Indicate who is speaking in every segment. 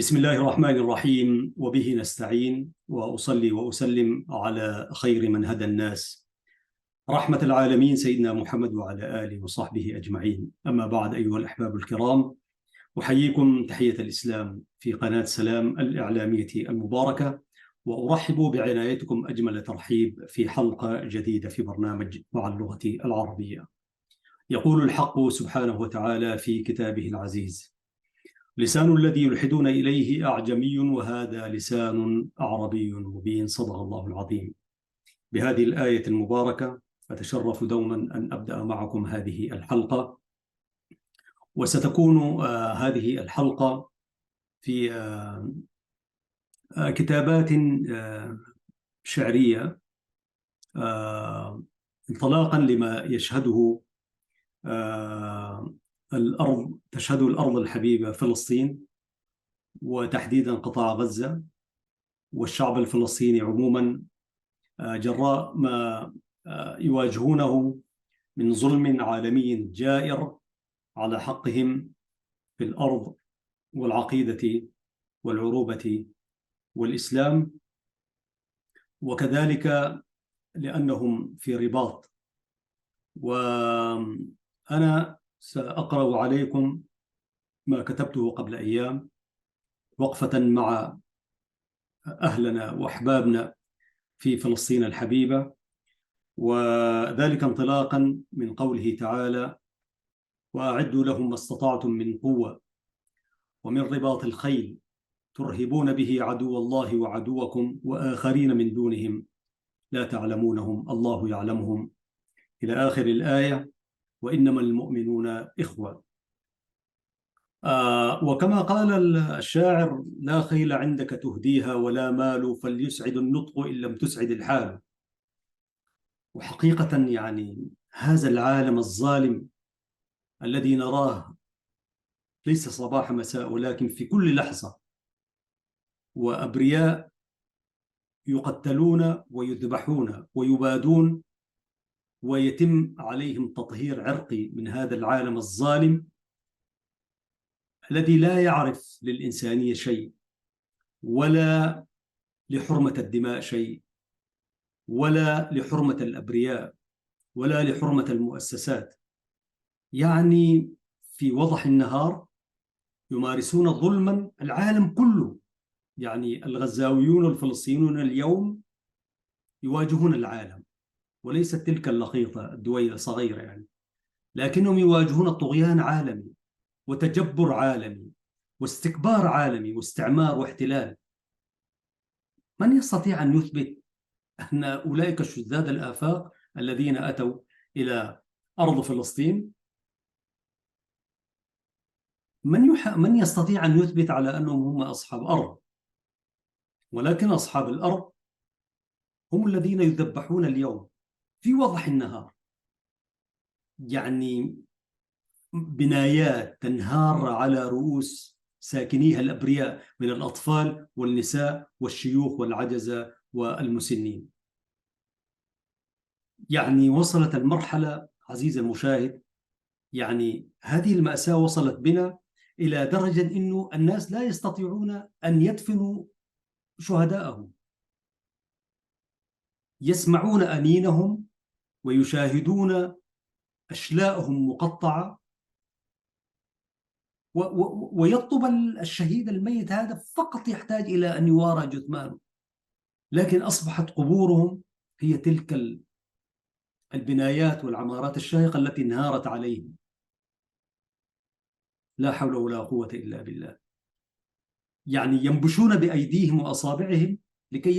Speaker 1: بسم الله الرحمن الرحيم، وبه نستعين، وأصلي وأسلم على خير من هدى الناس رحمة العالمين سيدنا محمد وعلى آله وصحبه أجمعين. أما بعد، أيها الأحباب الكرام، أحييكم تحية الإسلام في قناة سلام الإعلامية المباركة، وأرحب بعنايتكم أجمل ترحيب في حلقة جديدة في برنامج مع اللغة العربية. يقول الحق سبحانه وتعالى في كتابه العزيز: لسان الذي يلحدون إليه أعجمي وهذا لسان عربي مبين. صدق الله العظيم. بهذه الآية المباركة أتشرف دوما أن أبدأ معكم هذه الحلقة، وستكون هذه الحلقة في كتابات شعرية، انطلاقا لما يشهده تشهده الأرض الحبيبة فلسطين، وتحديدا قطاع غزة والشعب الفلسطيني عموما، جراء ما يواجهونه من ظلم عالمي جائر على حقهم في الأرض والعقيدة والعروبة والإسلام، وكذلك لأنهم في رباط. وأنا سأقرأ عليكم ما كتبته قبل أيام، وقفة مع أهلنا وأحبابنا في فلسطين الحبيبة، وذلك انطلاقا من قوله تعالى: وأعدوا لهم ما استطعتم من قوة ومن رباط الخيل ترهبون به عدو الله وعدوكم وآخرين من دونهم لا تعلمونهم الله يعلمهم، إلى آخر الآية. وإنما المؤمنون إخوة. وكما قال الشاعر: لا خيل عندك تهديها ولا مال، فليسعد النطق إن لم تسعد الحال. وحقيقة يعني هذا العالم الظالم الذي نراه ليس صباح مساء ولكن في كل لحظة، وأبرياء يقتلون ويذبحون ويبادون، ويتم عليهم تطهير عرقي من هذا العالم الظالم الذي لا يعرف للإنسانية شيء، ولا لحرمة الدماء شيء، ولا لحرمة الأبرياء، ولا لحرمة المؤسسات. يعني في وضح النهار يمارسون ظلما العالم كله. يعني الغزاويون الفلسطينيون اليوم يواجهون العالم، وليست تلك اللقيطة الدويلة صغيرة يعني، لكنهم يواجهون طغيان عالمي وتجبر عالمي واستكبار عالمي واستعمار واحتلال. من يستطيع أن يثبت أن أولئك الشذاذ الآفاق الذين أتوا إلى أرض فلسطين، من يستطيع أن يثبت على أنهم هم أصحاب أرض؟ ولكن أصحاب الأرض هم الذين يذبحون اليوم في وضح النهار. يعني بنايات تنهار على رؤوس ساكنيها الأبرياء من الأطفال والنساء والشيوخ والعجزة والمسنين. يعني وصلت المرحلة عزيز المشاهد، يعني هذه المأساة وصلت بنا إلى درجة أنه الناس لا يستطيعون أن يدفنوا شهداءهم، يسمعون أنينهم ويشاهدون أشلاءهم مقطعة، ويطلب الشهيد الميت هذا فقط يحتاج إلى أن يوارى جثمانه، لكن أصبحت قبورهم هي تلك البنايات والعمارات الشاهقة التي انهارت عليهم. لا حول ولا قوة إلا بالله. يعني ينبشون بأيديهم وأصابعهم لكي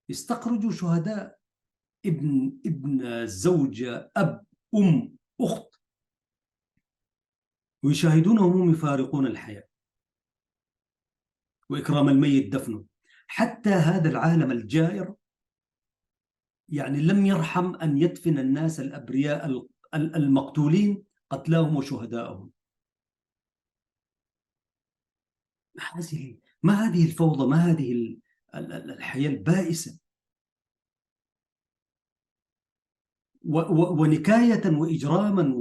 Speaker 1: يستخرجوا شهداء، ابن زوجة، أب، أم، أخت، ويشاهدونهم هم يفارقون الحياة، وإكرام الميت دفنه. حتى هذا العالم الجائر يعني لم يرحم أن يدفن الناس الأبرياء المقتولين قتلاهم وشهداءهم. ما هذه الفوضى؟ ما هذه الحياة البائسة؟ ونكاية وإجراما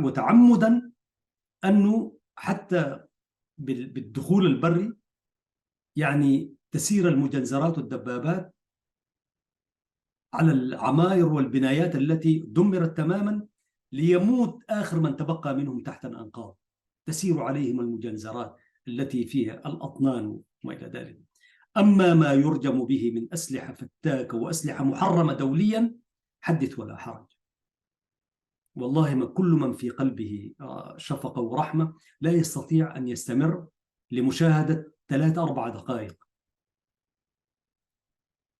Speaker 1: وتعمدا أنه حتى بالدخول البري، يعني تسير المجنزرات والدبابات على العماير والبنايات التي دمرت تماما، ليموت آخر من تبقى منهم تحت الأنقاض. تسير عليهم المجنزرات التي فيها الأطنان وما إلى ذلك. أما ما يرجم به من أسلحة فتاكة وأسلحة محرمة دوليا، حدث ولا حرج. والله ما كل من في قلبه شفقة ورحمة لا يستطيع أن يستمر لمشاهدة 3-4 دقائق،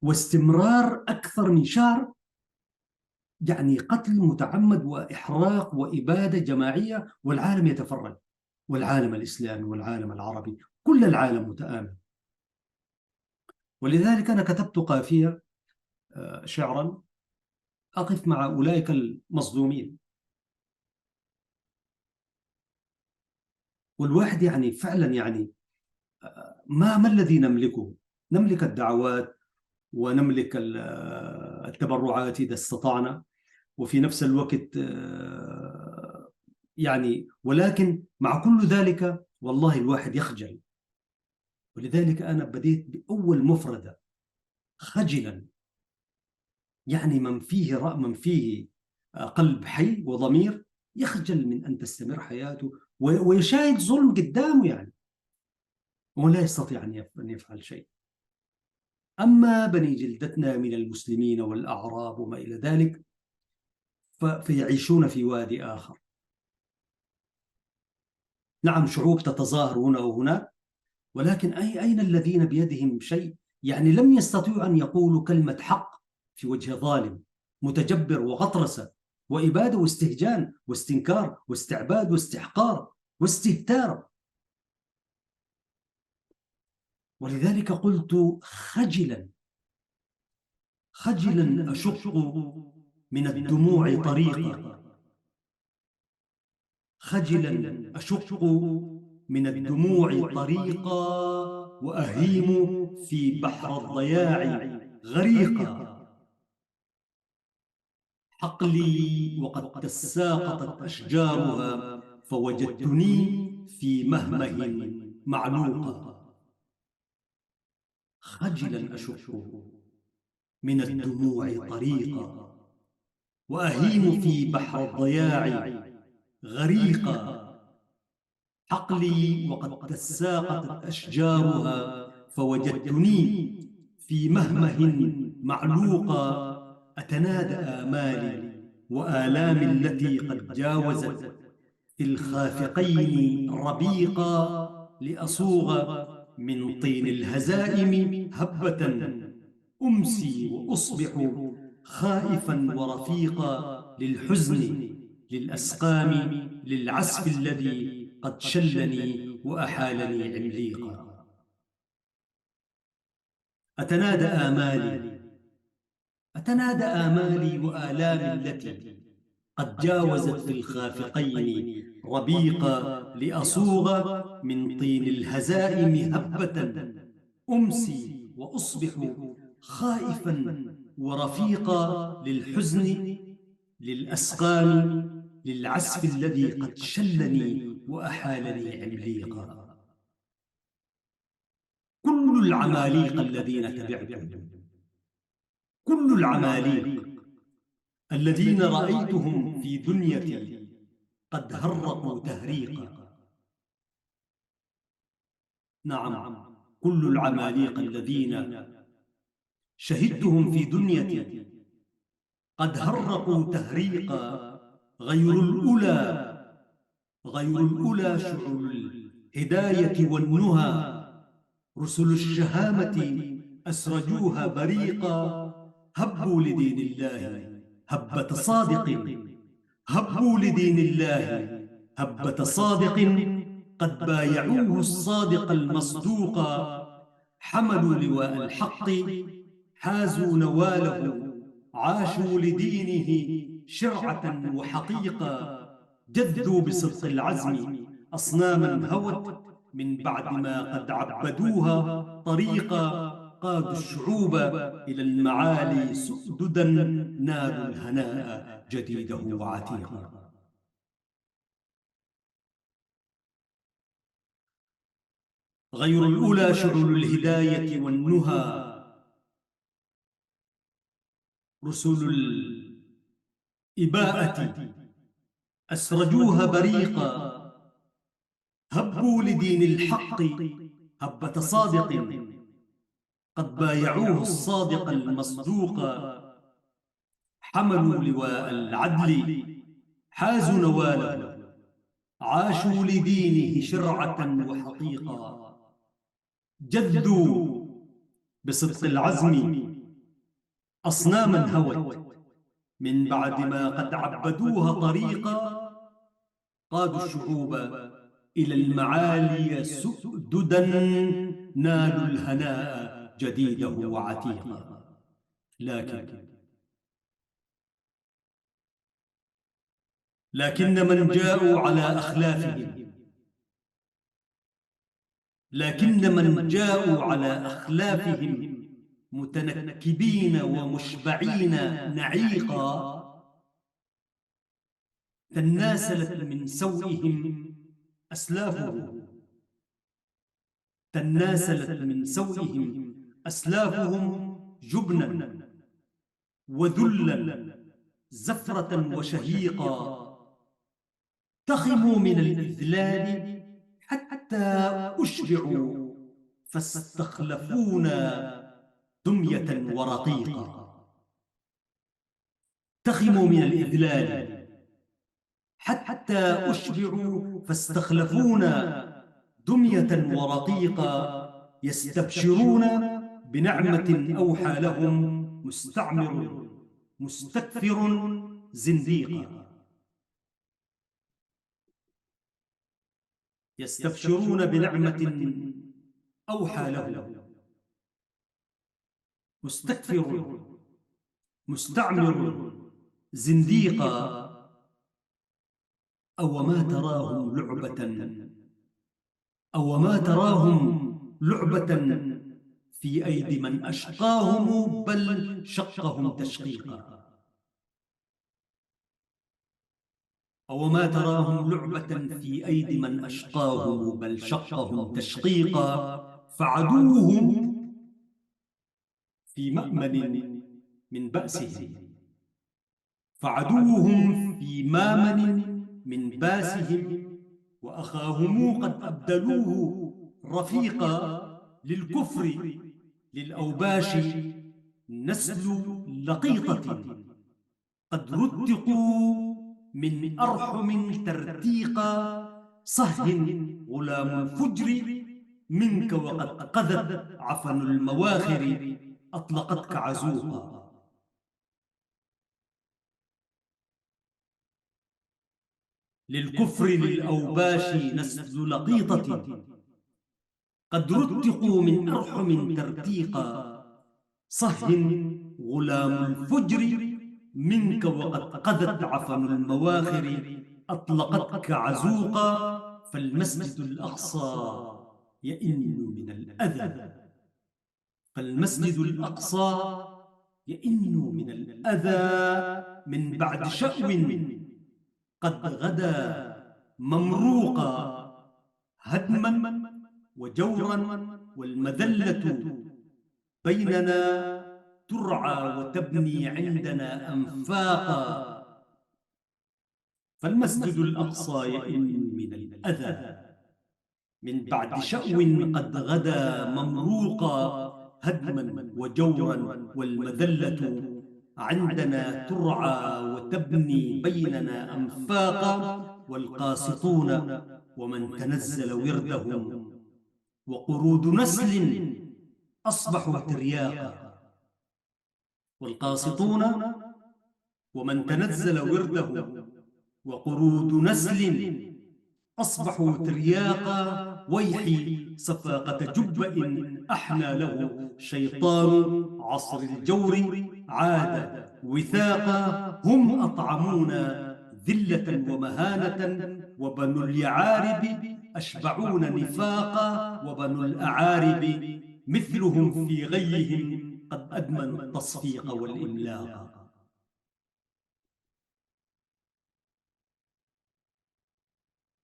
Speaker 1: واستمرار أكثر من شهر، يعني قتل متعمد وإحراق وإبادة جماعية، والعالم يتفرج، والعالم الإسلامي والعالم العربي، كل العالم متآمن. ولذلك أنا كتبت قافية شعرا أقف مع أولئك المظلومين. والواحد يعني فعلا يعني ما الذي نملكه؟ نملك الدعوات ونملك التبرعات إذا استطعنا، وفي نفس الوقت يعني، ولكن مع كل ذلك والله الواحد يخجل. ولذلك أنا بديت بأول مفردة: خجلا. يعني من فيه قلب حي وضمير يخجل من أن تستمر حياته ويشاهد ظلم قدامه، يعني ولا يستطيع أن يفعل شيء. أما بني جلدتنا من المسلمين والأعراب وما إلى ذلك فيعيشون في وادي آخر. نعم، شعوب تتظاهر هنا وهناك، ولكن أين الذين بيدهم شيء؟ يعني لم يستطيعوا أن يقولوا كلمة حق في وجه ظالم متجبر وغطرسة وإبادة واستهجان واستنكار واستعباد واستحقار واستهتار. ولذلك قلت خجلا، خجلا أشق من الدموع طريقا، خجلا أشق من الدموع طريقا، وأهيم في بحر الضياع غريقا. حقلي وقد تساقطت أشجارها، فوجدتني في مهمه معلوقا. خجلا أشق من الدموع طريقا، وأهيم في بحر الضياع غريقا. حقلي وقد تساقطت أشجارها، فوجدتني في مهمه معلوقا. أتنادى آمالي وآلامي التي قد جاوزت في الخافقين ربيقا، لأصوغ من طين الهزائم هبة، أمسي وأصبح خائفا ورفيقا للحزن، للأسقام، للعسف الذي قد شلني وأحالني عمليقا. أتنادى آمالي، أتنادى آمالي وآلامي التي قد جاوزت في الخافقين ربيقا، لأصوغ من طين الهزائم هبة، أمسي وأصبح خائفا ورفيقا للحزن، للأسقام، للعسف الذي قد شلني وأحالني عمليقا. كل العماليق الذين تبعتهم، كل العماليق الذين رأيتهم في دنيتي قد هرقوا تهريقا. نعم، كل العماليق الذين شهدتهم في دنيتي قد هرقوا تهريقا. غير الأولى، غير الأولى شعل الهداية والنهى، رسل الشهامة أسرجوها بريقا. هبوا لدين الله هبة صادق، هبوا لدين الله هبة صادق، قد بايعوه الصادق المصدوقا. حملوا لواء الحق، حازوا نواله، عاشوا لدينه شرعة وحقيقة. جذوا بصدق العزم أصناما هوت، من بعد ما قد عبدوها طريقا. قادوا الشعوب إلى المعالي سؤددا، نالوا الهناء جديده وعتيقا. غير الأولى شعل الهداية والنهى، رسل الإباءة أسرجوها بريقا، هبوا لدين الحق هبة صادق، قد بايعوه الصادق المصدوق، حملوا لواء العدل حازوا نواله، عاشوا لدينه شرعة وحقيقة، جدوا بصدق العزم أصناما هوت، من بعد ما قد عبدوها طريقا، قادوا الشعوب إلى المعالي سؤددا، نالوا الهناء جديده وعتيقا. لكن من جاءوا على أخلافهم، متنكبين ومشبعين نعيقا، تناسلت من سوئهم أسلافهم، جبنا وذلا زفرة وشهيقا، تخموا من الإذلال حتى أشبعوا فاستخلفونا دمية ورقيقا. تخموا من الإذلال حتى أشبعوا فاستخلفونا دمية ورقيقا، يستبشرون بنعمة أوحى لهم مستعمر مستكثر زنديقا. يستبشرون بنعمة أوحى لهم مستكثر مستعمر زنديقا، أو ما تراهم لعبة في أيدي من أشقاهم، بل شقهم تشقيقا. أو ما تراهم لعبة في أيدي من أشقاهم، بل شقهم تشقيقا، فعدوهم في مأمن من بأسهم، وأخاهم قد أبدلوه رفيقا، للكفر للأوباش نسل لقيطة، قد رتقوا من أرحم ترتيقا، صهن غلام الفجر منك وقد قذت عفن المواخر، أطلقتك عزوقا. للكفر للأوباش نسل لقيطة، قد رتقوا من أرحم ترتيقا، صهن غلام الفجر منك وقد قذت عفن المواخر، أطلقتك عزوقا. فالمسجد الأقصى يئن من الأذى، من بعد شأو قد غدا ممروقا، هدما وجورا والمذلة بيننا ترعى وتبني عندنا أنفاقا. فالمسجد الأقصى يئن من الأذى من بعد شأو قد غدا ممروقا، هدما وجورا والمذلة عندنا ترعى وتبني بيننا أنفاقا. والقاسطون ومن تنزل وردهم، وقرود نسل أصبحوا ترياقا. والقاسطون ومن تنزل وردهم، وقرود نسل أصبحوا ترياقا. ويحي صفاقة جب أحنى له شيطان عصر الجور عاد وثاقا. هم أطعمونا ذلة ومهانة، وبنو اليعارب أشبعون نفاقا. وبنو الأعارب مثلهم في غيهم قد أدمنوا التصفيق والإملاق.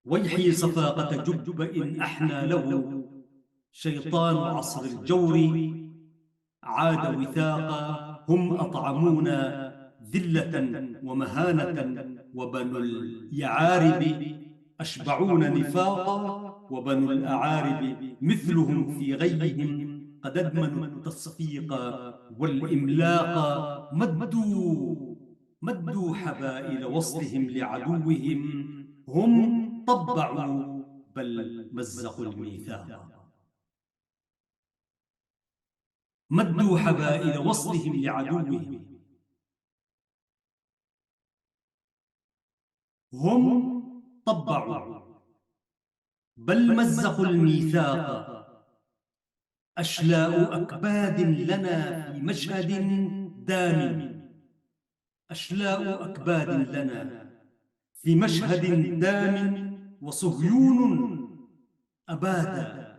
Speaker 1: ويحي صفاقة جب أحنى له شيطان عصر الجور عاد وثاقا، هم أطعمونا ذلة ومهانة، وبنو اليعارب أشبعون نفاقا، وبنو الأعارب مثلهم في غيهم قد أدمنوا التصفيق والإملاق. مدوا حبائل وصلهم لعدوهم، هم طبعوا بل مزقوا الميثاق. مدوا حبائل وصلهم لعدوهم، هم طبعوا بل مزقوا الميثاق. أشلاء أكباد لنا في مشهد دام، أشلاء أكباد لنا في مشهد دام، وصهيون أبادا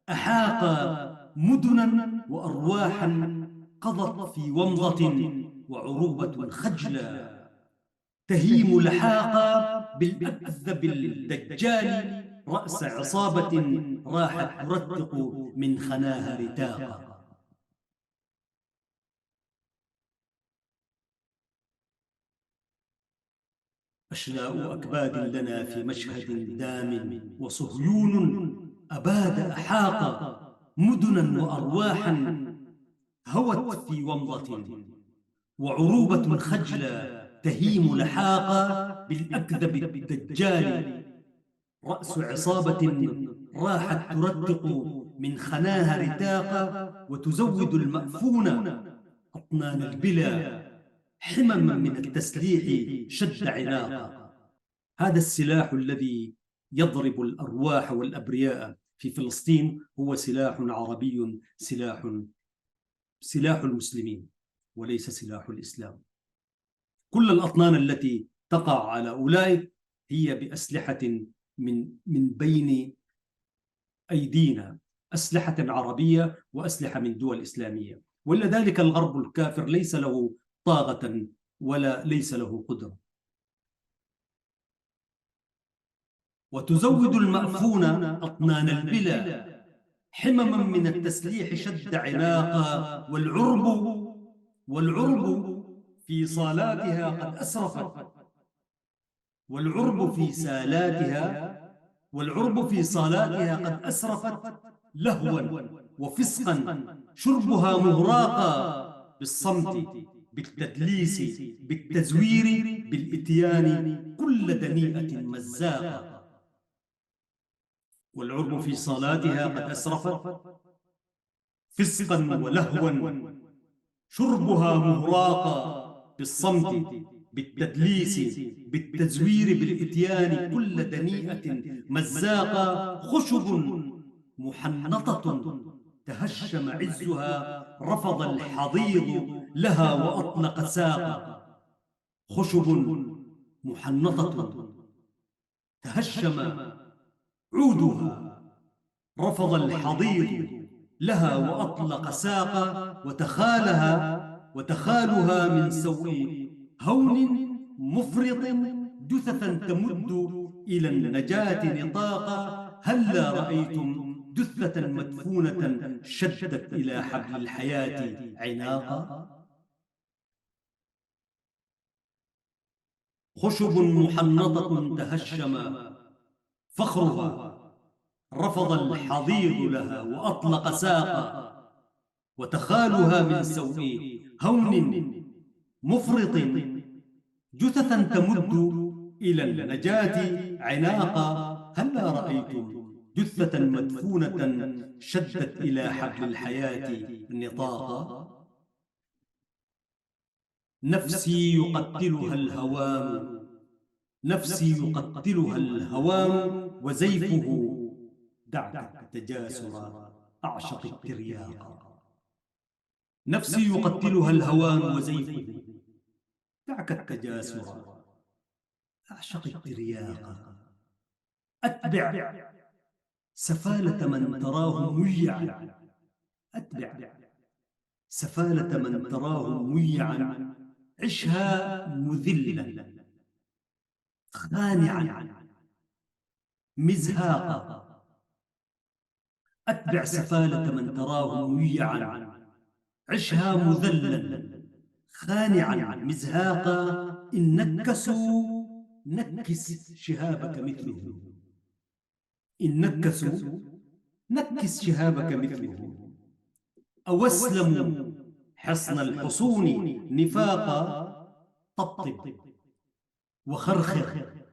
Speaker 1: أحاق مدنا وأرواحا، قضت في ومضة وعروبة خجلا، تهيم لحاقا بالأكذب الدجال، رأس عصابة راحت ترتق من خناها رتاقا. أشلاء أكباد لنا في مشهد دام، وصهيون أباد أحاق مدنا وأرواحا، هوت في ومضة وعروبة خجلة، تهيم لحاقا بالأكذب الدجال، رأس عصابة راحت ترتق من خناها رتاقا، وتزود المأفون أطنان البلا، حمما من التسليح شد عناقا. هذا السلاح الذي يضرب الأرواح والأبرياء في فلسطين هو سلاح عربي، سلاح المسلمين وليس سلاح الإسلام. كل الأطنان التي تقع على أولئك هي بأسلحة من بين أيدينا، أسلحة عربية وأسلحة من دول إسلامية، وإلا ذلك الغرب الكافر ليس له طاقة ولا ليس له قدرة. وتزود المأفون أطنان البلا، حمما من التسليح شد عناقا، والعرب في صالاتها قد أسرفت، والعرب في سالاتها والعرب في صالاتها قد أسرفت لهوا وفسقا، شربها مهراقا بالصمت بالتدليس بالتزوير بالإتيان، كل دنيئة مزاقا. والعرب في صلاتها قد أسرفت فسقا ولهوا، شربها مهراقا بالصمت بالتدليس بالتزوير بالإتيان، كل دنيئة مزاقا. خشب محنطة تهشم عزها، رفض الحضيض لها وأطلق ساقا. خشب محنطة تهشم عودها، رفض الحضيض لها وأطلق ساقا، وتخالها من سوء هون مفرط، جثثا تمد إلى النجاة نطاقا. هلا رأيتم جثة مدفونة شدت إلى حبل الحياة عناقا. خشب محنطة تهشم فخرها، رفض الحضيض لها وأطلق ساقا، وتخالها من سوء هون مفرط، جثثا تمد إلى النجاة عناقا. هلا رأيتم جثة مدفونة شدت إلى حبل الحياة نطاقا. نفسي يقتلها الهوان، نفسي يقتلها الهوان وزيفه، دعك التجاسر أعشق الترياق. نفسي يقتلها الهوان وزيفه، دعك التجاسر أعشق الترياق. أتبع سفالة من تراه ميعا، أتبع سفالة من تراه ميعا، عشها مذلا خانعا مزهاقا. أتبع سفالة من تراه ميعا، عشها مذللا خانعا مزهاقا، إن نكسوا نكس شهابك مثلهم، إن نكسوا نكس شهابك مثلهم، أو أسلموا حصن الحصون نفاقا، طبطب وخرخر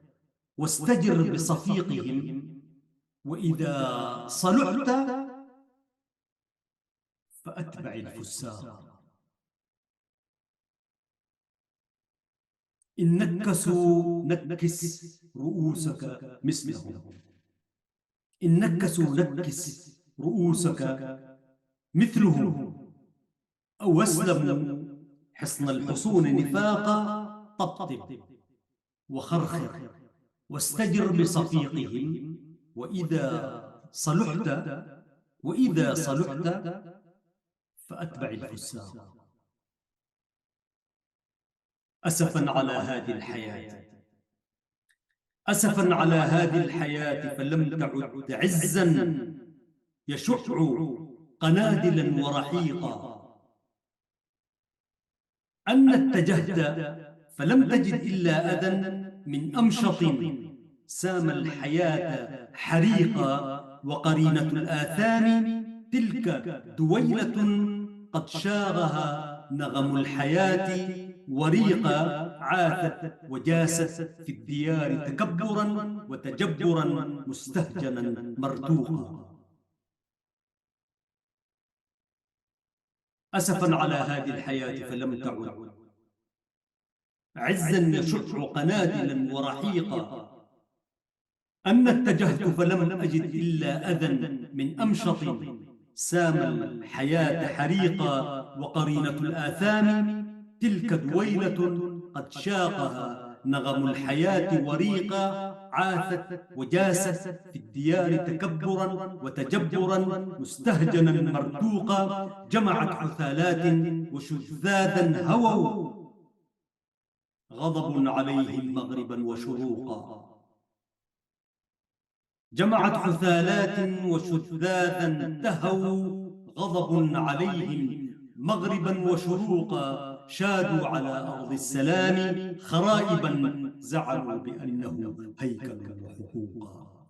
Speaker 1: واستجر بصفيقهم، وإذا صلحت فأتبع الفساق. إن نكسوا نكس رؤوسك مثلهم، إن نكسوا نكس رؤوسك مثلهم، أو أسلموا حصن الحصون نفاقا، طبطب وخرخر واستجر بصفيقهم، وإذا صلحت فأتبع الفساق. أسفا على هذه الحياة، أسفا على هذه الحياة، فلم تعد عزا يشع قنادلا ورحيقا. أن اتجهت فلم تجد إلا أذى من أمشط، سام الحياة حريقا، وقرينة الآثام تلك دويلة قد شاغها نغم الحياة وريقا، عاثت وجاست في الديار تكبرا وتجبرا، مستهجنا مرتوقا. أسفا على هذه الحياة فلم تعد عزا يشع قنادلا ورحيقا. أن اتجهت فلم أجد إلا أذى من أمشط، سام الحياة حريقا، وقرينة الآثام تلك دويلة قد شاقها نغم الحياة وريقا، عاثت وجاست في الديار تكبرا وتجبرا، مستهجنا مرتوقا، جمعت حثالات وشذاذا هووا، غضب عليهم مغربا وشروقا. جمعت حثالات وشذاذا تهوا، غضب عليهم مغربا وشروقا، شادوا على أرض السلام خرائبا، زعموا بأنه هيكل وحقوقا.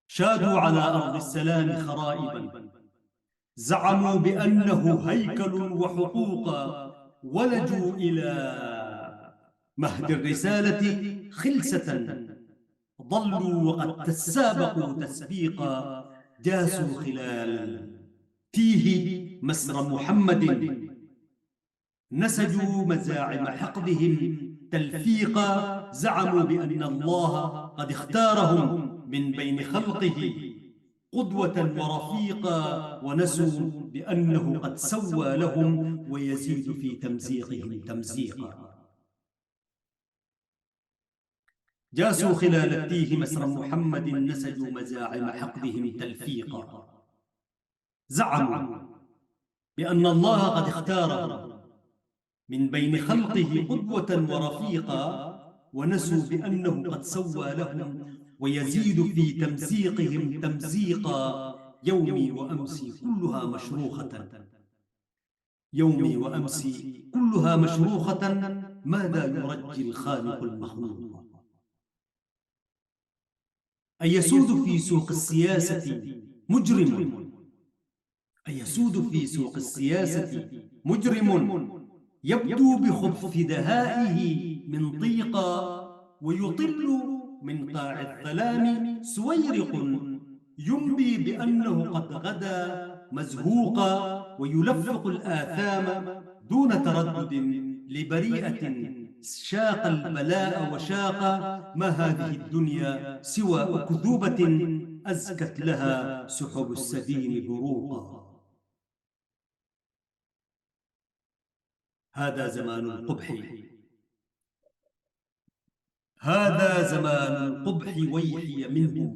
Speaker 1: شادوا على أرض السلام خرائبا، زعموا بأنه هيكل وحقوقا، ولجوا إلى مهد الرسالة خلسة، ضلوا وقد تسابقوا تسبيقا، جاسوا خلال تيه مسرى محمد، نسجوا مزاعم حقدهم تلفيقا، زعموا بأن الله قد اختارهم من بين خلقه قدوة ورفيقا، ونسوا بأنه قد سوى لهم ويزيد في تمزيقهم تمزيقا. جاسوا خلال التيه مسرى محمد، نسجوا مزاعم حقدهم تلفيقا، زعموا بأن الله قد اختارهم من بين خلقه قدوة ورفيقا، ونسوا بأنه قد سوى لهم ويزيد في تمزيقهم تمزيقا. يومي وأمسي كلها مشروخة، يومي وأمسي كلها مشروخة، ماذا يرجي الخالق المخلوق؟ أيسود في سوق السياسة مجرم، أيسود في سوق السياسة مجرم، يبدو بخبث دهائه من ضيقا، ويطل من قاع الظلام سويرق، ينبي بأنه قد غدا مزهوقا، ويلفق الآثام دون تردد لبريئة شاق البلاء وشاقا. ما هذه الدنيا سوى أكذوبة أزكت لها سحب السدين بروقا. هذا زمان القبح، هذا زمان القبح ويحي منهم،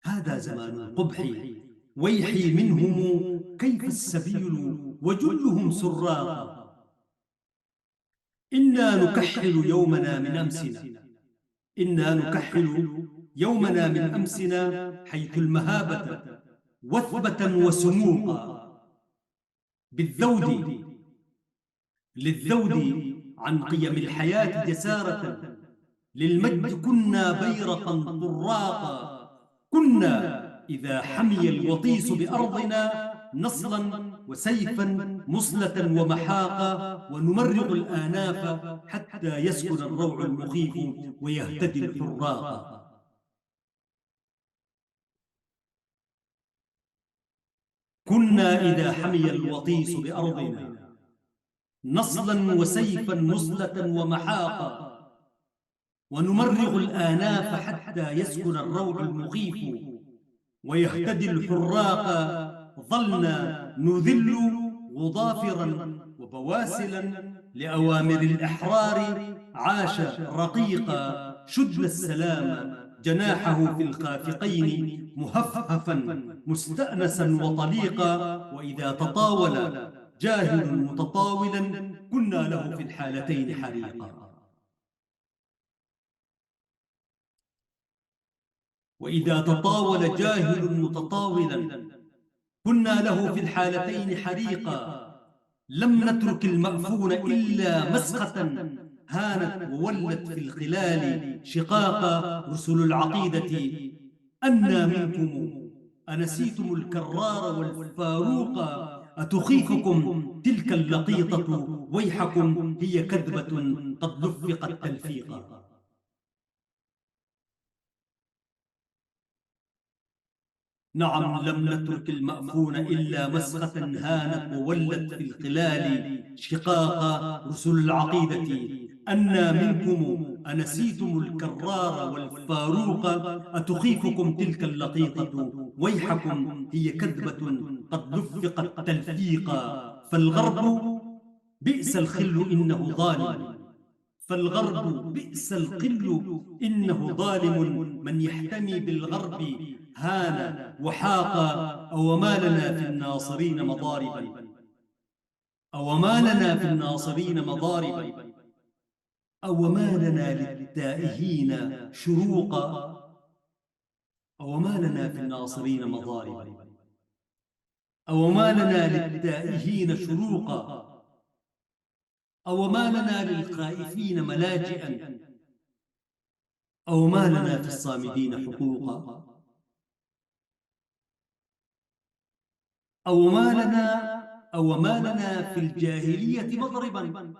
Speaker 1: هذا زمان القبح ويحي منهم، كيف السبيل وجلهم سراقا. إنا نكحل يومنا من أمسنا، إنا نكحل يومنا من أمسنا حيث المهابة وثبة وسموقا بالذود للذود عن قيم الحياة جسارة للمجد كنا بيرقا طراقا كنا إذا حمي الوطيس بأرضنا نصلا وسيفا مصلة ومحاقا ونمرغ الآناف حتى يسكن الروع المخيف ويهتدي الحراقا. كنا إذا حمي الوطيس بأرضنا نصلا وسيفا مصلة ومحاقا ونمرغ الآناف حتى يسكن الروع المخيف ويهتدي الحراق. ظلنا نذل غضافرا وبواسلا لأوامر الأحرار عاش رقيقا شدنا السلام جناحه في الخافقين مهفهفا مستأنسا وطليقا وإذا تطاول جاهل متطاولا كنا له في الحالتين حريقا. وإذا تطاول جاهل متطاولا كنا له في الحالتين حريقا. لم نترك المأفون إلا مسخة هانت وولت في الخلال شقاقا. رسل العقيدة أنا منكم أنسيتم الكرار والفاروق أتخيفكم تلك اللقيطة ويحكم هي كذبة قد لفقت تلفيقا. نعم لم نترك المأفون إلا مسخة هانت وولت في الخلال شقاقا. رسل العقيدة أنا منكم أنسيتم الكرار والفاروق أتخيفكم تلك اللقيطة ويحكم هي كذبة قد لفقت تلفيقا. فالغرب بئس الخل إنه ظالم. فالغرب بئس القل إنه ظالم من يحتمي بالغرب هان وحاقا. أو ما لنا في الناصرين مضاربا أو ما لنا في الناصرين مضاربا أو ما لنا للتائهين شروقا. أو ما لنا في الناصرين مضاربا أو ما لنا للتائهين شروقا أو ما لنا للخائفين ملاجئا أو ما لنا في الصامدين حقوقا. أو ما لنا في الجاهلية مضربا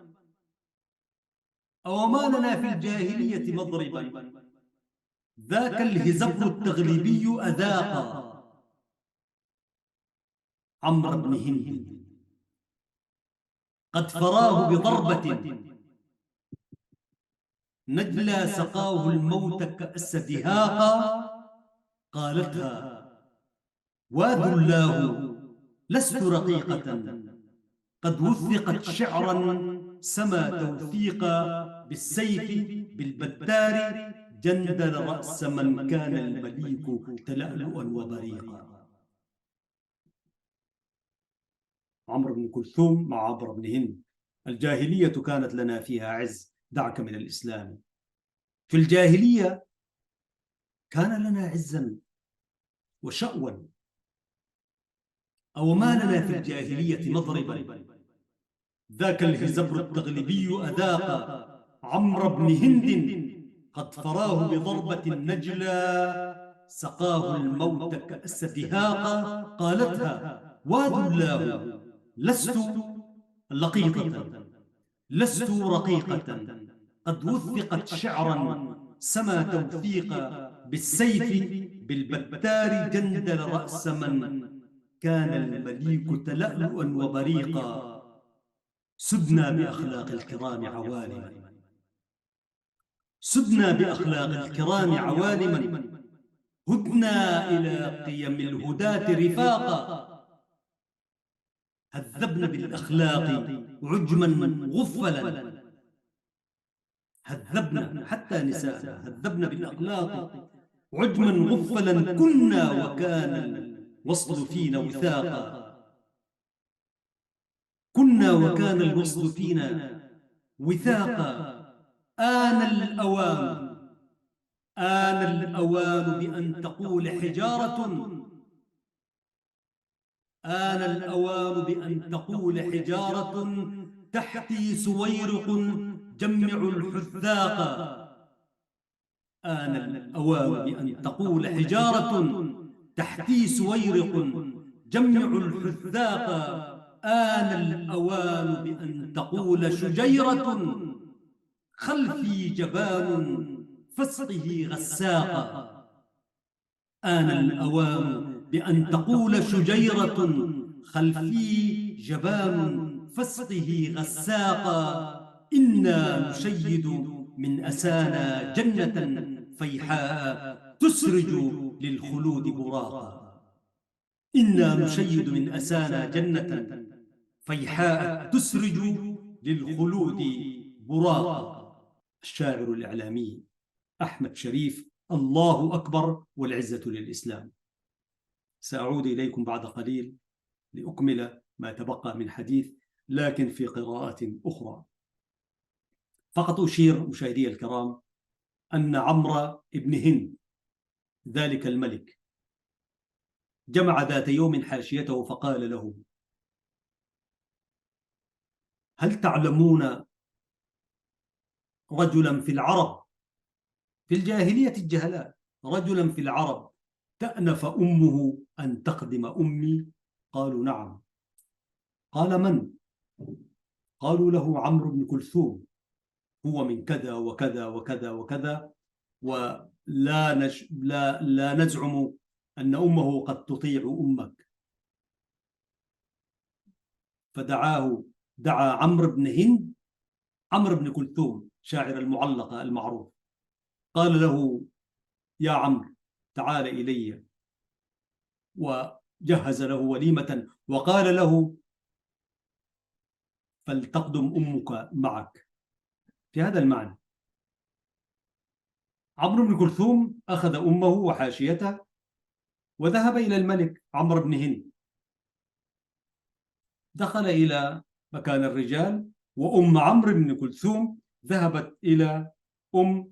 Speaker 1: أو ما لنا في الجاهلية مضربا ذاك الهزبر التغلبي أذاقا. عمرو بن هند قد فراه بضربة نجلى سقاه الموت كأس دهاقا. قالتها وذلاه لست رقيقة قد وثقت شعرا سما توثيقا. بالسيف بالبتار جندل رأس من كان المليك تلألؤا وبريقا. عمرو بن كلثوم مع عمرو بن هند. الجاهلية كانت لنا فيها عز دعك من الإسلام. في الجاهلية كان لنا عزا وشأوا. أو ما لنا في الجاهلية مضربا ذاك الهزبر التغلبي أذاقا. عمرو بن هند قد فراه بضربة نجلى سقاه الموت كأس دهاقا. قالتها وذلاه لست لقيطة لست رقيقة قد وثقت شعرا سما توثيقا. بالسيف بالبتار جندل رأس من كان المليك تلألؤا وبريقا. سدنا بأخلاق الكرام عوالما سدنا بأخلاق الكرام عوالما هدنا إلى قيم الهداة رفاقا. هذبنا بالأخلاق عجما غفلا. هذبنا حتى نساءنا هذبنا بالأخلاق عجما غفلا. كنا وكان الوصل فينا وثاقا. كنا وكان الوصل فينا وثاقا. آن الأوان آن الأوان بأن تقول حجارة، آن الأوان بأن تقول حجارة تحتي سويرق جمع الحذاق. آن الأوان بأن تقول حجارة تحتي سويرق جمع الحذاق. آن الأوان بأن تقول شجيرة خلفي جبان فسقه غساقا. آن الأوان بأن تقول شجيرة خلفي جبان فسقه غساقا. إنا نشيد من أسانا جنة فيحاء تسرج للخلود براقا. إنا نشيد من أسانا جنة فيحاء تسرج للخلود براقا. الشاعر الإعلامي أحمد شريف، الله أكبر والعزة للإسلام. سأعود إليكم بعد قليل لأكمل ما تبقى من حديث، لكن في قراءة أخرى. فقط أشير مشاهدي الكرام أن عمرو بن هند ذلك الملك جمع ذات يوم حاشيته فقال له: هل تعلمون رجلا في العرب في الجاهلية الجهلاء، رجلا في العرب تأنف أمه أن تخدم أمي؟ قالوا: نعم. قال: من؟ قالوا: له عمرو بن كلثوم، هو من كذا وكذا وكذا وكذا، ولا لا نزعم أن أمه قد تطيع أمك. دعا عمرو بن هند عمرو بن كلثوم شاعر المعلقة المعروف، قال له: يا عمرو تعال إلي، وجهز له وليمة وقال له: فلتقدم أمك معك. في هذا المعنى عمرو بن كلثوم أخذ أمه وحاشيته وذهب إلى الملك عمرو بن هند. دخل إلى مكان الرجال، وأم عمرو بن كلثوم ذهبت إلى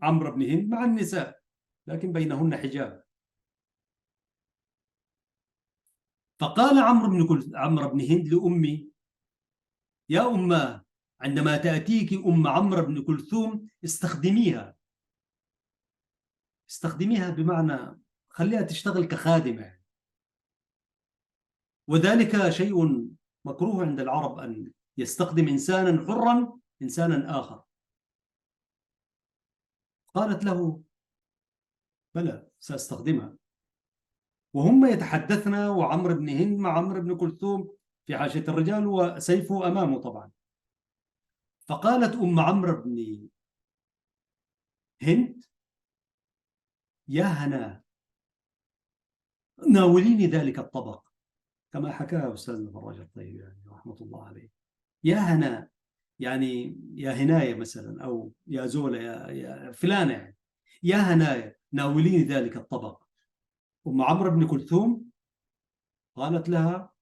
Speaker 1: عمرو بن هند مع النساء، لكن بينهن حجاب. فقال عمرو بن هند لأمي: يا أماه، عندما تأتيك عمرو بن كلثوم استخدميها بمعنى خليها تشتغل كخادمة، وذلك شيء مكروه عند العرب أن يستخدم إنسانا حرا إنسانا آخر. قالت له: بلى سأستخدمها. وهم يتحدثن وعمرو بن هند مع عمرو بن كلثوم في حاشية الرجال وسيفه أمامه طبعا. فقالت عمرو بن هند: يا هنا، ناوليني ذلك الطبق، كما حكاه أستاذنا فراج الطيب يعني رحمة الله عليه. يا هنا يعني يا هناية مثلا، أو يا زولة، يا فلانة يعني. يا هنايا ناوليني ذلك الطبق. عمرو بن كلثوم قالت لها: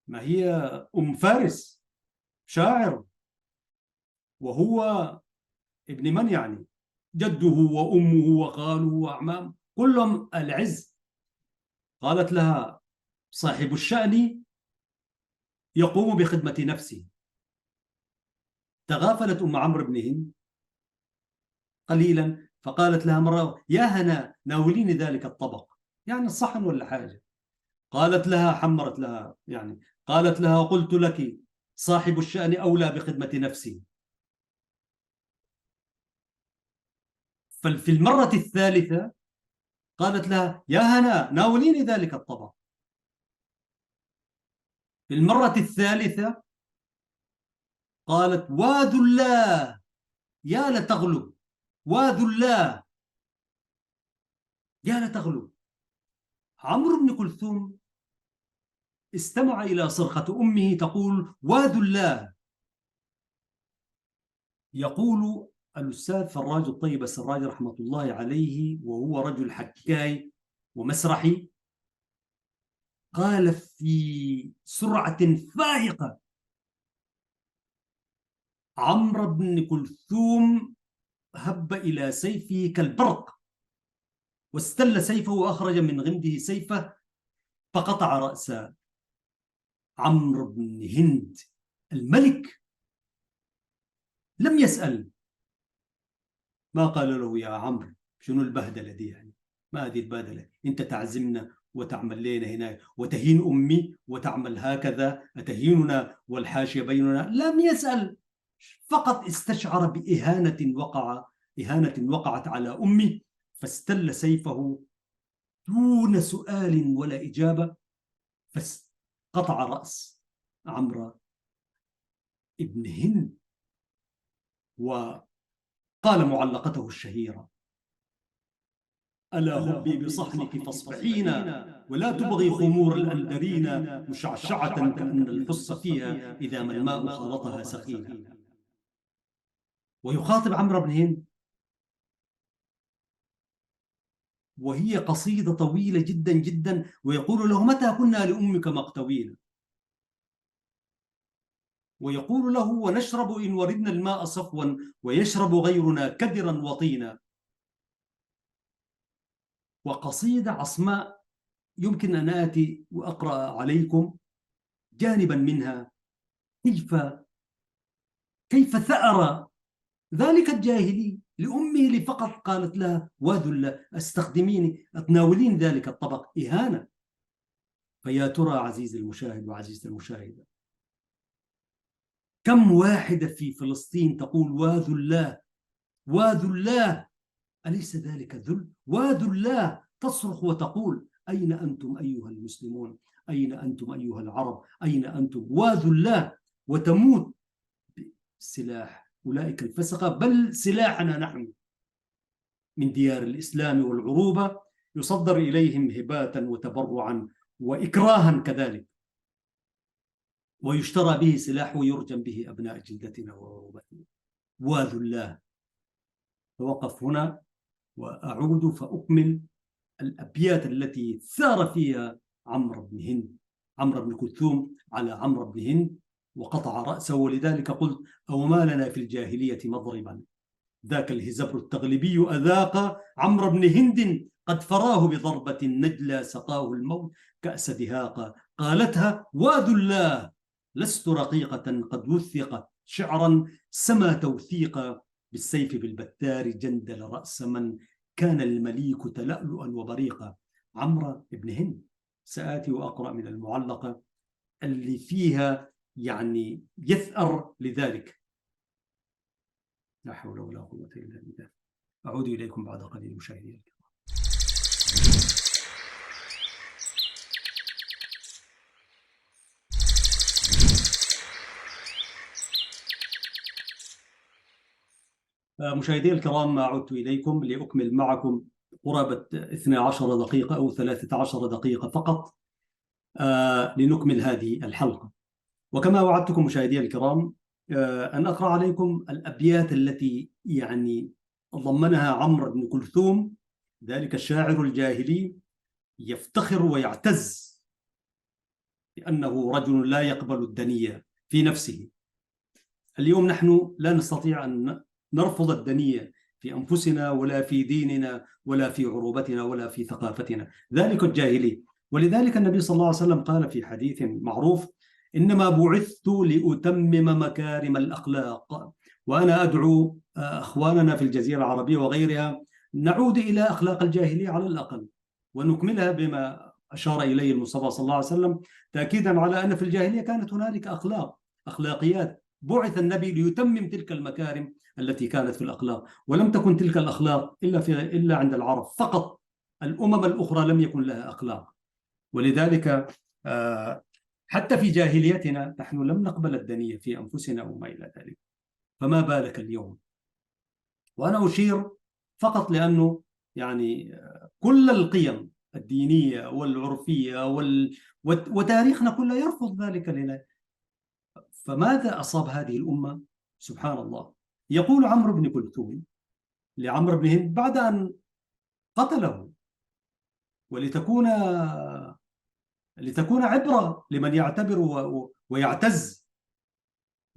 Speaker 1: ما هي فارس شاعر، وهو ابن من يعني؟ جده وأمه وخاله وأعمام كلهم العز. قالت لها: صاحب الشأن يقوم بخدمة نفسه. تغافلت عمرو بن هند قليلا، فقالت لها مرة: يا هنا ناوليني ذلك الطبق، يعني الصحن ولا حاجة. قالت لها، حمرت لها يعني، قالت لها: قلت لك صاحب الشأن أولى بخدمة نفسه. ففي المرة الثالثة قالت لها: يا هنا ناوليني ذلك الطبق. في المرة الثالثة قالت: واذ الله، يا لتغلب، واذ الله، يا لتغلب. عمرو بن كلثوم استمع إلى صرخة أمه تقول: واذ الله. يقول الأستاذ فراج الطيب السراج رحمة الله عليه، وهو رجل حكاي ومسرحي، قال في سرعة فائقة: عمرو بن كلثوم هب إلى سيفه كالبرق، واستل سيفه وأخرج من غمده سيفه فقطع رأس عمرو بن هند. الملك لم يسأل، ما قال له يا عمرو شنو البهدلة دي، يعني ما هذه البهدلة، أنت تعزمنا وتعمل لنا هنا وتهين أمي وتعمل هكذا، أتهيننا والحاشية بيننا. لم يسأل، فقط استشعر إهانة وقعت على أمي، فاستل سيفه دون سؤال ولا إجابة، فقطع رأس عمرو بن هند. وقال معلقته الشهيرة: ألا هبي بصحنك فاصفحين، ولا تبغي خمور الأندرين مشعشعة كأن الحص فيها إذا ما الماء خالطها سخينا. ويخاطب عمرو بن هند، وهي قصيدة طويلة جدا جدا، ويقول له: متى كنا لأمك مقتوين؟ ويقول له: ونشرب إن وردنا الماء صفوا، ويشرب غيرنا كدرا وطينا. وقصيدة عصماء يمكن أن آتي وأقرأ عليكم جانبا منها، كيف ثأر ذلك الجاهلي لأمه اللي فقط قالت لها: وذل استخدميني، أتناولين ذلك الطبق، إهانة. فيا ترى عزيزي المشاهد وعزيزتي المشاهدة، كم واحدة في فلسطين تقول: واذلاه واذلاه، أليس ذلك ذل؟ واذلاه، تصرخ وتقول: أين أنتم أيها المسلمون؟ أين أنتم أيها العرب؟ أين أنتم؟ واذلاه، وتموت بسلاح أولئك الفسقة، بل سلاحنا نحن من ديار الإسلام والعروبة، يصدر إليهم هباتا وتبرعا وإكراها كذلك، ويشترى به سلاح ويرجم به أبناء جلدتنا وعروبتنا. واذلاه. توقف هنا وأعود فأكمل الأبيات التي ثار فيها عمرو بن هند، عمرو بن كلثوم على عمرو بن هند وقطع رأسه. ولذلك قلت: أو ما لنا في الجاهلية مضربا، ذاك الهزبر التغلبي أذاق عمرو بن هند، قد فراه بضربة النجلى سقاه الموت كأس دهاقا، قالتها: واذلاه لست رقيقة قد وثق شعرا سما توثيقا، بالسيف بالبتار جندل رأس من كان المليك تلألؤا وبريقا. عمرو بن هند. سآتي وأقرأ من المعلقة اللي فيها يعني يثأر لذلك. لا حول ولا قوة إلا بالله. أعود إليكم بعد قليل مشاهدينا الكرام. مشاهدينا الكرام، عدت إليكم لأكمل معكم قرابة 12 دقيقة أو 13 دقيقة فقط لنكمل هذه الحلقة. وكما وعدتكم مشاهدينا الكرام أن أقرأ عليكم الأبيات التي يعني ضمنها عمرو بن كلثوم، ذلك الشاعر الجاهلي، يفتخر ويعتز بأنه رجل لا يقبل الدنية في نفسه. اليوم نحن لا نستطيع أن نرفض الدنية في أنفسنا ولا في ديننا ولا في عروبتنا ولا في ثقافتنا، ذلك الجاهلي. ولذلك النبي صلى الله عليه وسلم قال في حديث معروف: إنما بعثت لأتمم مكارم الأخلاق. وأنا أدعو أخواننا في الجزيرة العربية وغيرها نعود إلى أخلاق الجاهلية على الأقل، ونكملها بما أشار إليه المصطفى صلى الله عليه وسلم، تأكيدا على أن في الجاهلية كانت هنالك أخلاقيات. بعث النبي ليتمم تلك المكارم التي كانت في الأخلاق، ولم تكن تلك الأخلاق إلا عند العرب فقط. الأمم الأخرى لم يكن لها أخلاق. ولذلك حتى في جاهليتنا نحن لم نقبل الدنية في أنفسنا وما إلى ذلك، فما بالك اليوم؟ وأنا أشير فقط لأنه يعني كل القيم الدينية والعرفية وتاريخنا كله يرفض ذلك لنا. فماذا أصاب هذه الأمة؟ سبحان الله. يقول عمرو بن كلثوم لعمرو بن هند بعد أن قتله، لتكون عبرة لمن يعتبر ويعتز.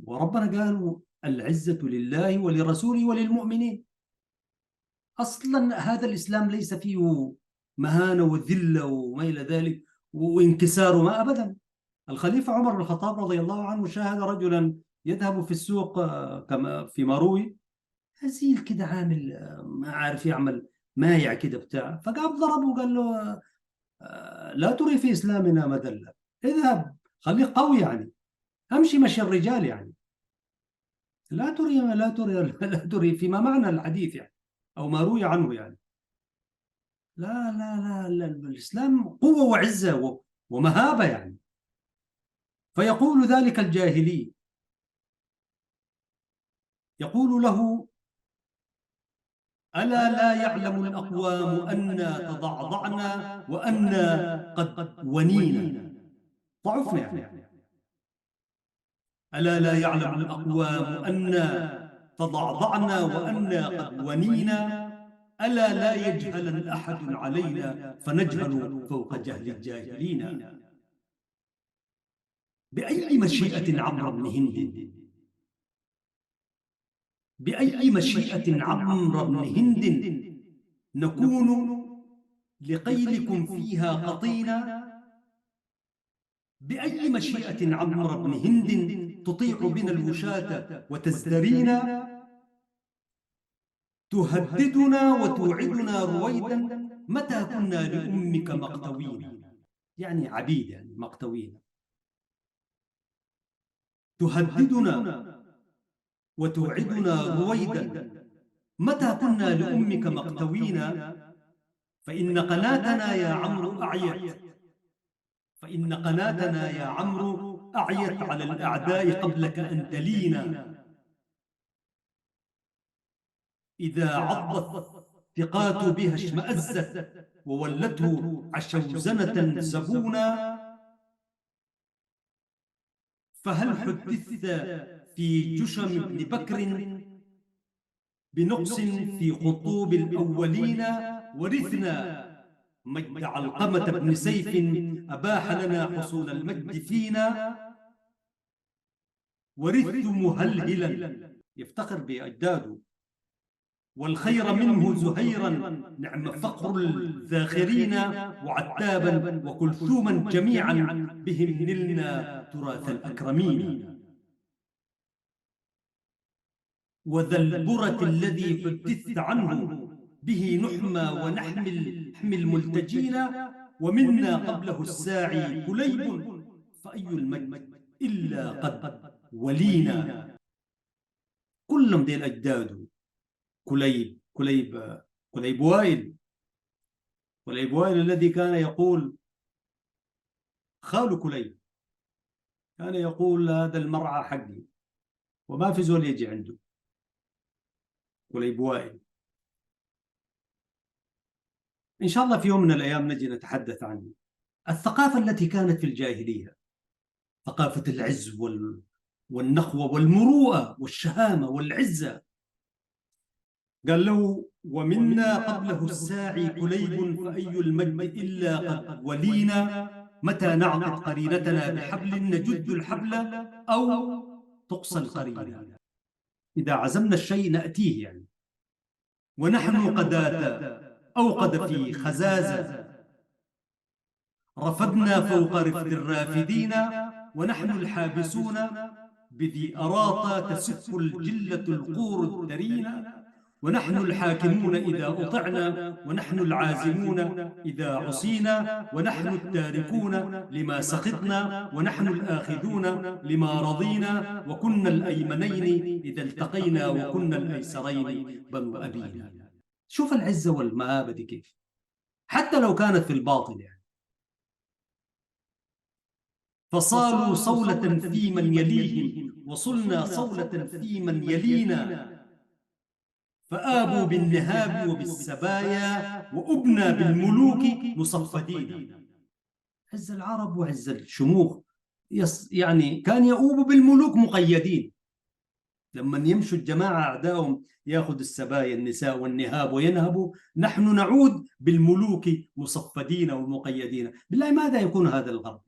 Speaker 1: وربنا قال: العزة لله ولرسوله وللمؤمنين. أصلا هذا الإسلام ليس فيه مهانة وذلة وما إلى ذلك وانكسار وما أبدا. الخليفة عمر بن الخطاب رضي الله عنه شاهد رجلا يذهب في السوق كما فيما روي، هزيل كده عامل ما عارف يعمل مايع كده بتاع، فقام ضربه وقال له لا تري في إسلامنا مذلة، اذهب خليك قوي يعني، امشي مشي الرجال يعني، لا تري فيما معنى الحديث يعني أو ما روي عنه يعني. لا الإسلام قوة وعزة ومهابة يعني. فيقول ذلك الجاهلي، يقول له ألا لا يعلم الأقوام أنا تضعضعنا وأنا قد ونينا، ضعفنا يعني. ألا لا يعلم الأقوام أنا تضعضعنا وأنا قد ونينا، ألا لا يجهل أحد علينا فنجهل فوق جهل الجاهلين. بأي مشيئة عمرو بن هند، بأي مشيئة عمرو بن هند نكون لقيلكم فيها قطينا، بأي مشيئة عمرو بن هند تطيع بنا الوشاة وتزدرينا، تهددنا وتوعدنا رويدا متى كنا لأمك مقتوين، يعني عبيد يعني مقتوين. تهددنا وتوعدنا رويدا متى كنا لأمك مقتوين، فإن قناتنا يا عمرو أعيت، فإن قناتنا يا عمرو أعيت على الأعداء قبلك أن تلينا، إذا عضت ثقات بها اشمأزت وولته عشوزنة سبونا، فهل حدثت في جشم بن بكر بنقص في خطوب الأولين، ورثنا مجد علقمة بن سيف أباح لنا حصول المجد فينا، ورثت مهلهلا يفتخر بأجداده، والخير منه زهيرا نعم فقر الذاخرين، وعتابا وكلثوما جميعا بهم نلنا تراث الأكرمين، وذا البرة الذي حدثت عنه به نحمى ونحمل الملتجين، ومنا قبله الساعي كليب فأي المجد إلا قد ولينا. كلهم ديل أجداده، كليب وائل، كليب وائل الذي كان يقول خال كليب كان يقول هذا المرعى حقي وما في زول يجي عنده، كليب وائل. إن شاء الله في يوم من الأيام نجي نتحدث عن الثقافة التي كانت في الجاهلية، ثقافة العز والنخوة والمروءة والشهامة والعزة. قال له ومنا قبله الساعي كليب فأي المجد إلا قد ولينا، متى نعقد قرينتنا بحبل نجد الحبل أو تقصى القرينة، إذا عزمنا الشيء نأتيه يعني. ونحن قداتا أوقد في خزازة رفدنا فوق رفد الرافدين، ونحن الحابسون بذي أراطة تسك الجلة القور الدرينة، ونحن الحاكمون إذا أطعنا، ونحن العازمون إذا عصينا، ونحن التاركون لما سخطنا، ونحن الآخذون لما رضينا، وكنا الأيمنين إذا التقينا، وكنا الأيسرين بنو أبينا. شوف العزة والمهابة دي كيف، حتى لو كانت في الباطل يعني. فصالوا صولة في من يليهم وصلنا صولة في من يلينا، فآبوا بالنهاب وبالسبايا وأبنى بالملوك مصفدين. عز العرب وعز الشموخ يعني كان يؤوب بالملوك مقيدين، لما يمشوا الجماعة أعدائهم يأخذ السبايا النساء والنهاب وينهبوا، نحن نعود بالملوك مصفدين ومقيدين. بالله ماذا يكون هذا الغرب؟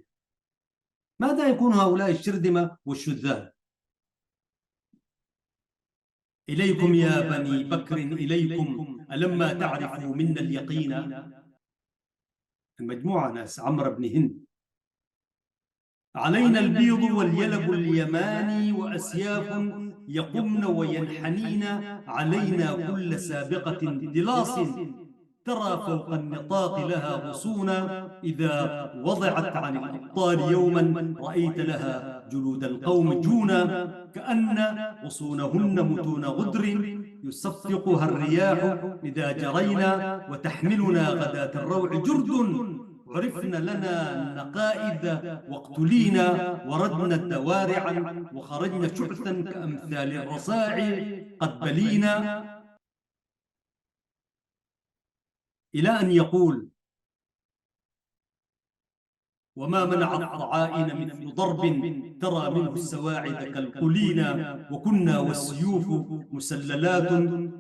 Speaker 1: ماذا يكون هؤلاء الشرذمة والشذاذ؟ إليكم يا بني بكر إليكم ألما تعرفوا منا اليقين. المجموعة ناس عمرو بن هند. علينا البيض واليلب اليماني وأسياف يقمن وينحنين، علينا كل سابقة دلاص ترى فوق النطاق لها غصونا، إذا وضعت عن الأبطال يوما رأيت لها جلود القوم جونا، كأن غصونهن متون غدر يصفقها الرياح إذا جرينا، وتحملنا غداة الروع جرد عرفنا لنا النقائد واقتلينا، وردنا الدوارع وخرجنا شعثا كأمثال الرصاع قد بلينا، إلى أن يقول: وما منع الطعائن مثل ضرب ترى منه السواعد كالقلينا، وكنا والسيوف مسللات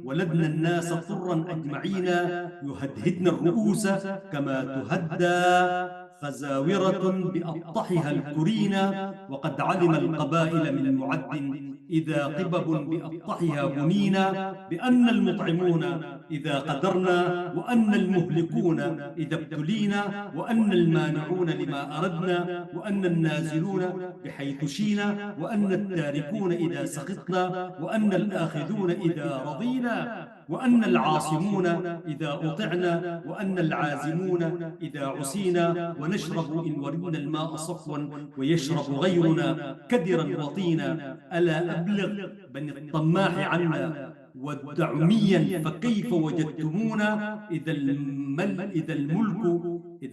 Speaker 1: ولدنا الناس طرا أجمعين، يهدهدن الرؤوس كما تهدى خزاورة بأبطحها الكرينا، وقد علم القبائل من معد إذا قبب بأبطحها بنينا، بأن المطعمون إذا قدرنا، وأن المهلكون إذا ابتلينا، وأن المانعون لما أردنا، وأن النازلون بحيث شينا، وأن التاركون إذا سخطنا، وأن الآخذون إذا رضينا، وأن العاصمون إذا أطعنا، وأن العازمون إذا عصينا، ونشرب إن وردنا الماء صفوا ويشرب غيرنا كدرا وطينا، ألا أبلغ بني الطماح عنا والدعميا فكيف وجدتمونا، إذا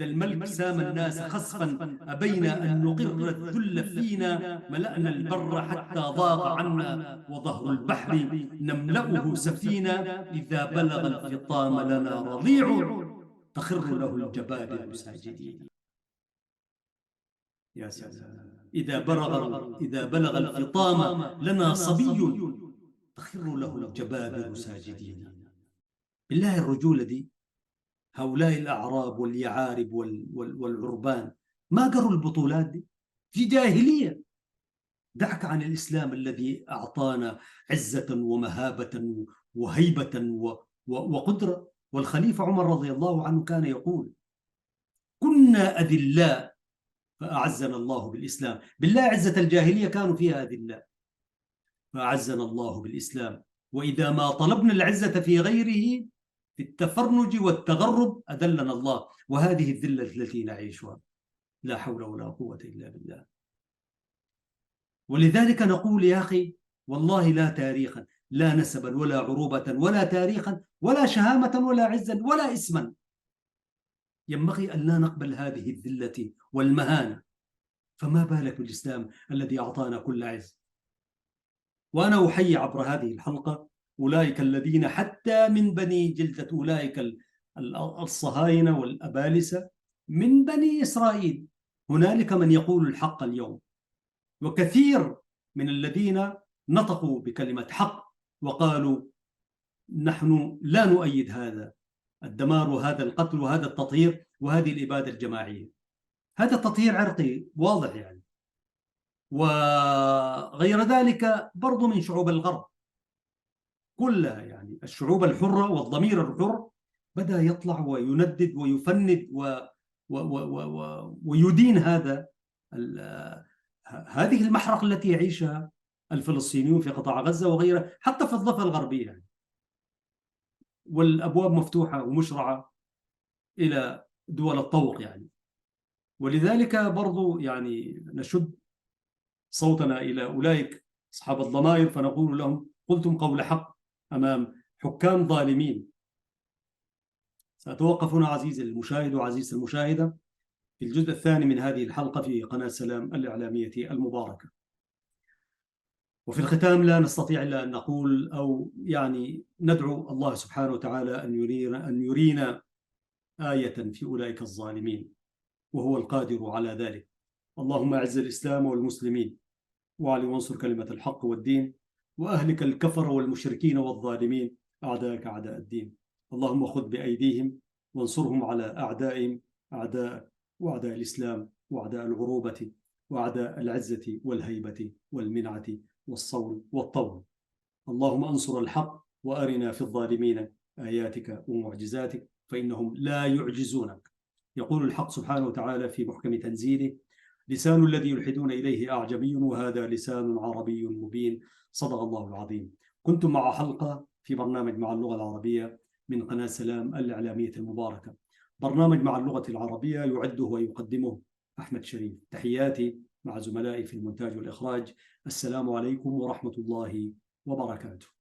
Speaker 1: الملك سام الناس خسفا أبينا أن نقر الذل فينا، ملأنا البر حتى ضاق عنا وظهر البحر نملأه سفينة، إذا بلغ الفطام لنا رضيع تخر له الجبابر ساجدين. يا سلام، إذا بلغ الفطام لنا صبي تخر له الجبابر ساجدين. بالله الرجولة دي، هؤلاء الأعراب واليعارب والعربان ما قروا البطولات دي في جاهلية. دعك عن الإسلام الذي أعطانا عزة ومهابة وهيبة وقدرة. والخليفة عمر رضي الله عنه كان يقول: كنا أذلاء فأعزنا الله بالإسلام. بالله عزة الجاهلية كانوا فيها أذلاء فأعزنا الله بالإسلام، وإذا ما طلبنا العزة في غيره في التفرنج والتغرب أذلنا الله. وهذه الذلة التي نعيشها، لا حول ولا قوة إلا بالله. ولذلك نقول يا أخي والله لا تاريخا، لا نسبا ولا عروبة ولا تاريخا ولا شهامة ولا عزا ولا اسما ينبغي أن لا نقبل هذه الذلة والمهانة، فما بالك بالإسلام الذي أعطانا كل عز. وأنا أحيي عبر هذه الحلقة أولئك الذين حتى من بني جلدة أولئك الصهاينة والأبالسة من بني إسرائيل، هنالك من يقول الحق اليوم، وكثير من الذين نطقوا بكلمة حق وقالوا: نحن لا نؤيد هذا الدمار وهذا القتل وهذا التطهير وهذه الإبادة الجماعية. هذا تطهير عرقي واضح يعني. وغير ذلك برضو من شعوب الغرب كلها، يعني الشعوب الحرة والضمير الحر بدأ يطلع ويندد ويفند ويدين هذه المحرقة التي يعيشها الفلسطينيون في قطاع غزة وغيره، حتى في الضفة الغربية يعني. والأبواب مفتوحة ومشرعة إلى دول الطوق يعني. ولذلك برضو يعني نشد صوتنا إلى أولئك أصحاب الضمائر فنقول لهم: قلتم قول حق أمام حكام ظالمين. سأتوقف هنا عزيزي المشاهد وعزيزتي المشاهدة في الجزء الثاني من هذه الحلقة في قناة سلام الإعلامية المباركة. وفي الختام لا نستطيع إلا أن نقول أو يعني ندعو الله سبحانه وتعالى أن يرينا آية في أولئك الظالمين، وهو القادر على ذلك. اللهم أعز الإسلام والمسلمين، وعلي وانصر كلمة الحق والدين، وأهلك الكفر والمشركين والظالمين أعداءك أعداء الدين. اللهم خذ بأيديهم وانصرهم على أعدائهم، أعداء وأعداء الإسلام وأعداء العروبة وأعداء العزة والهيبة والمنعة والصول والطول. اللهم أنصر الحق وأرنا في الظالمين آياتك ومعجزاتك فإنهم لا يعجزونك. يقول الحق سبحانه وتعالى في محكم تنزيله: لسان الذي يلحدون إليه أعجمي وهذا لسان عربي مبين. صدق الله العظيم. كنتم مع حلقة في برنامج مع اللغة العربية من قناة سلام الإعلامية المباركة. برنامج مع اللغة العربية يعده ويقدمه أحمد شريف. تحياتي مع زملائي في المونتاج والإخراج. السلام عليكم ورحمة الله وبركاته.